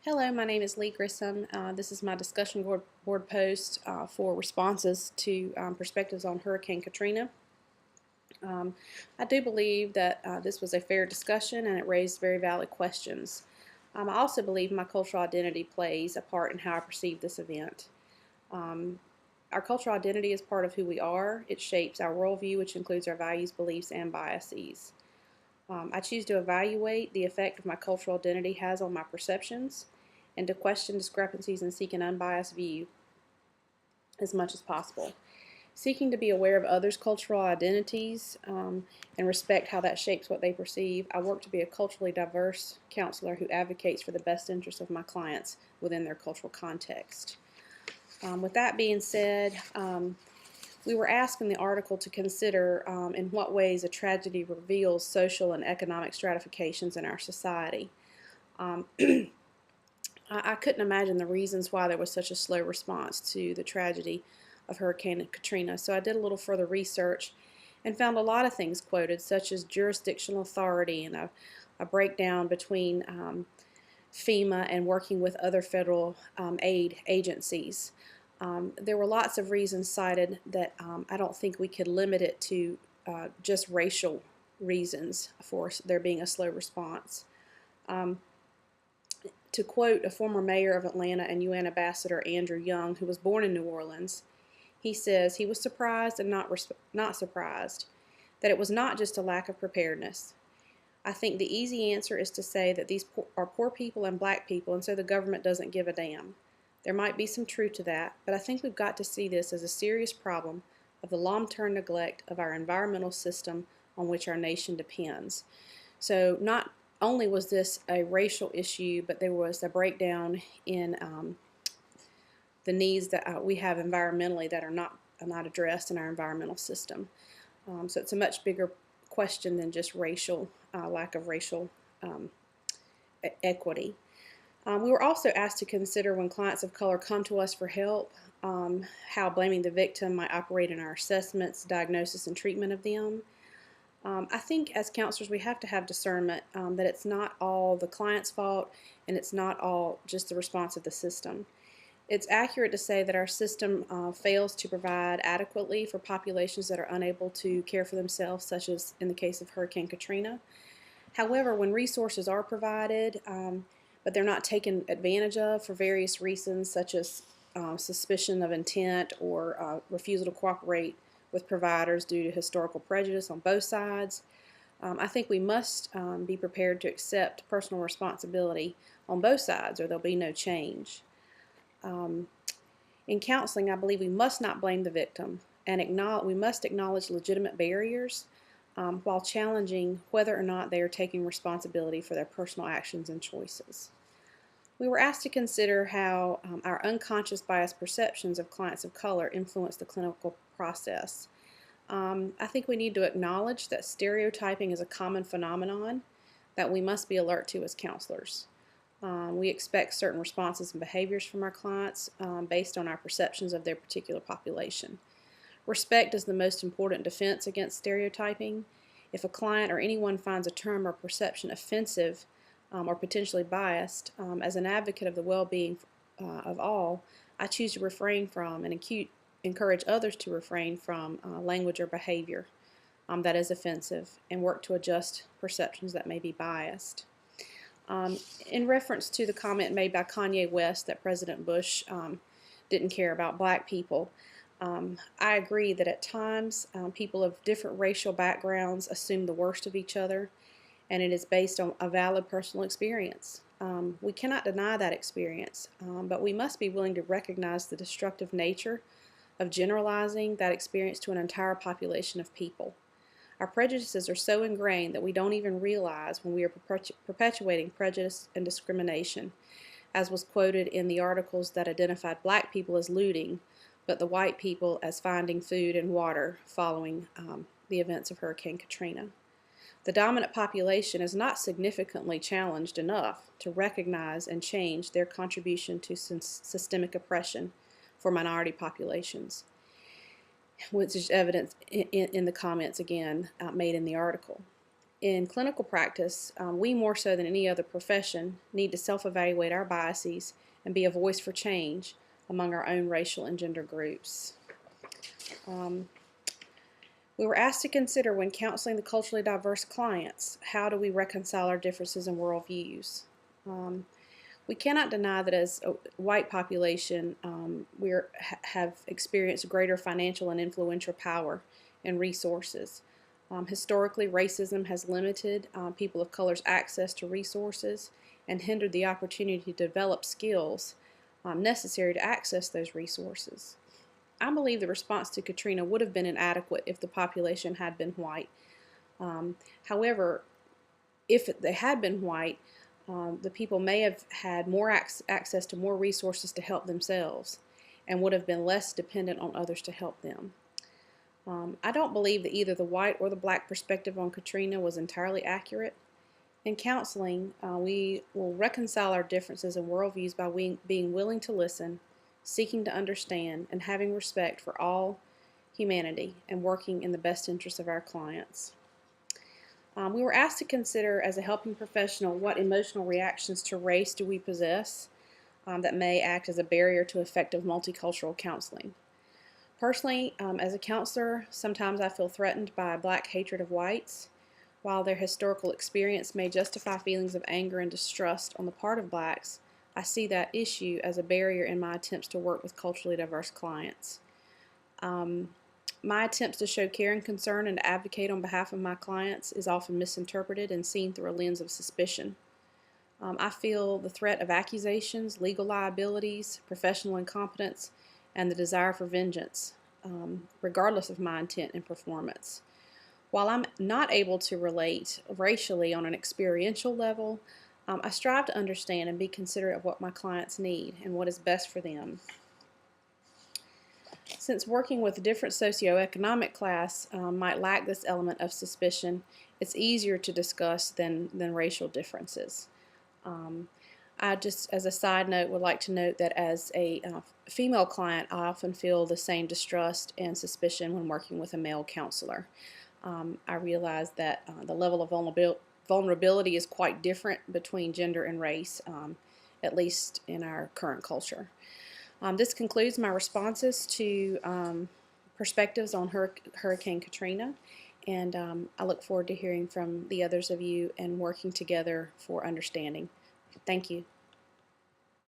Hello, my name is Lee Grissom. This is my discussion board post for responses to perspectives on Hurricane Katrina. Um, I do believe that this was a fair discussion and it raised very valid questions. I also believe my cultural identity plays a part in how I perceive this event. Um, our cultural identity is part of who we are. It shapes our worldview, which includes our values, beliefs, and biases. I choose to evaluate the effect of my cultural identity has on my perceptions and to question discrepancies and seek an unbiased view as much as possible. Seeking to be aware of others' cultural identities and respect how that shapes what they perceive, I work to be a culturally diverse counselor who advocates for the best interests of my clients within their cultural context. With that being said, we were asked in the article to consider in what ways a tragedy reveals social and economic stratifications in our society. I couldn't imagine the reasons why there was such a slow response to the tragedy of Hurricane Katrina, so I did a little further research and found a lot of things quoted, such as jurisdictional authority and a breakdown between FEMA and working with other federal aid agencies. There were lots of reasons cited that I don't think we could limit it to just racial reasons for there being a slow response. To quote a former mayor of Atlanta and UN Ambassador Andrew Young, who was born in New Orleans, he says he was surprised and not surprised that it was not just a lack of preparedness. I think the easy answer is to say that these are poor people and black people, and so the government doesn't give a damn. There might be some truth to that, but I think we've got to see this as a serious problem of the long-term neglect of our environmental system on which our nation depends. So not only was this a racial issue, but there was a breakdown in the needs that we have environmentally that are not addressed in our environmental system. So it's a much bigger question than just lack of racial equity. We were also asked to consider when clients of color come to us for help, how blaming the victim might operate in our assessments, diagnosis, and treatment of them. I think as counselors we have to have discernment that it's not all the client's fault and it's not all just the response of the system. It's accurate to say that our system fails to provide adequately for populations that are unable to care for themselves, such as in the case of Hurricane Katrina. However, when resources are provided, but they're not taken advantage of for various reasons, such as suspicion of intent or refusal to cooperate with providers due to historical prejudice on both sides, I think we must be prepared to accept personal responsibility on both sides or there'll be no change. In counseling, I believe we must not blame the victim and we must acknowledge legitimate barriers while challenging whether or not they are taking responsibility for their personal actions and choices. We were asked to consider how our unconscious biased perceptions of clients of color influence the clinical process. I think we need to acknowledge that stereotyping is a common phenomenon that we must be alert to as counselors. We expect certain responses and behaviors from our clients based on our perceptions of their particular population. Respect is the most important defense against stereotyping. If a client or anyone finds a term or perception offensive or potentially biased, as an advocate of the well-being of all, I choose to refrain from and encourage others to refrain from language or behavior that is offensive and work to adjust perceptions that may be biased. In reference to the comment made by Kanye West that President Bush didn't care about black people, I agree that at times people of different racial backgrounds assume the worst of each other, and it is based on a valid personal experience. We cannot deny that experience, but we must be willing to recognize the destructive nature of generalizing that experience to an entire population of people. Our prejudices are so ingrained that we don't even realize when we are perpetuating prejudice and discrimination, as was quoted in the articles that identified black people as looting, but the white people as finding food and water following the events of Hurricane Katrina. The dominant population is not significantly challenged enough to recognize and change their contribution to systemic oppression for minority populations, which is evident in the comments again made in the article. In clinical practice, we more so than any other profession need to self-evaluate our biases and be a voice for change among our own racial and gender groups. Um, we were asked to consider when counseling the culturally diverse clients, how do we reconcile our differences in worldviews? We cannot deny that as a white population, we have experienced greater financial and influential power and resources. Historically, racism has limited people of color's access to resources and hindered the opportunity to develop skills necessary to access those resources. I believe the response to Katrina would have been inadequate if the population had been white. However, if they had been white, the people may have had more access to more resources to help themselves and would have been less dependent on others to help them. I don't believe that either the white or the black perspective on Katrina was entirely accurate. In counseling, we will reconcile our differences in worldviews by being willing to listen, seeking to understand, and having respect for all humanity and working in the best interest of our clients. We were asked to consider, as a helping professional, what emotional reactions to race do we possess that may act as a barrier to effective multicultural counseling. Personally, as a counselor, sometimes I feel threatened by black hatred of whites. While their historical experience may justify feelings of anger and distrust on the part of blacks, I see that issue as a barrier in my attempts to work with culturally diverse clients. My attempts to show care and concern and to advocate on behalf of my clients is often misinterpreted and seen through a lens of suspicion. I feel the threat of accusations, legal liabilities, professional incompetence, and the desire for vengeance, regardless of my intent and performance. While I'm not able to relate racially on an experiential level, I strive to understand and be considerate of what my clients need and what is best for them. Since working with a different socioeconomic class might lack this element of suspicion, it's easier to discuss than racial differences. I just, as a side note, would like to note that as a female client, I often feel the same distrust and suspicion when working with a male counselor. I realize that the level of vulnerability is quite different between gender and race, at least in our current culture. This concludes my responses to perspectives on Hurricane Katrina, and I look forward to hearing from the others of you and working together for understanding. Thank you.